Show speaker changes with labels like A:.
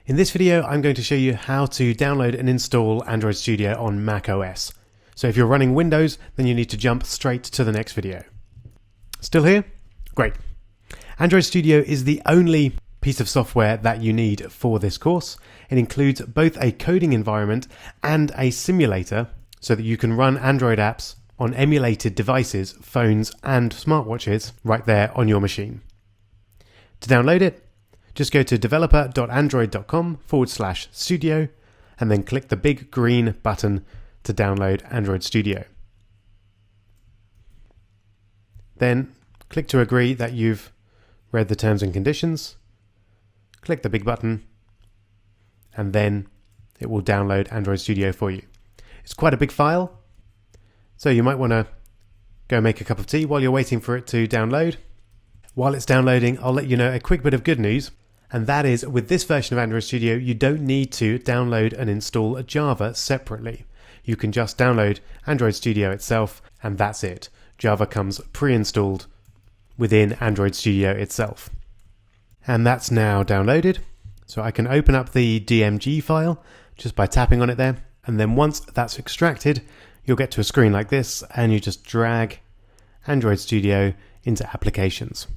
A: In this video, I'm going to show you how to download and install Android Studio on macOS. So if you're running Windows, then you need to jump straight to the next video. Still here? Great. Android Studio is the only piece of software that you need for this course. It includes both a coding environment and a simulator so that you can run Android apps on emulated devices, phones and smartwatches right there on your machine. To download it, just go to developer.android.com/studio and then click the big green button to download Android Studio. Then click to agree that you've read the terms and conditions, click the big button, and then it will download Android Studio for you. It's quite a big file, so you might want to go make a cup of tea while you're waiting for it to download. While it's downloading, I'll let you know a quick bit of good news, and that is with this version of Android Studio, you don't need to download and install Java separately. You can just download Android Studio itself, and that's it. Java comes pre-installed within Android Studio itself. And that's now downloaded. So I can open up the DMG file just by tapping on it there. And then once that's extracted, you'll get to a screen like this, and you just drag Android Studio into applications.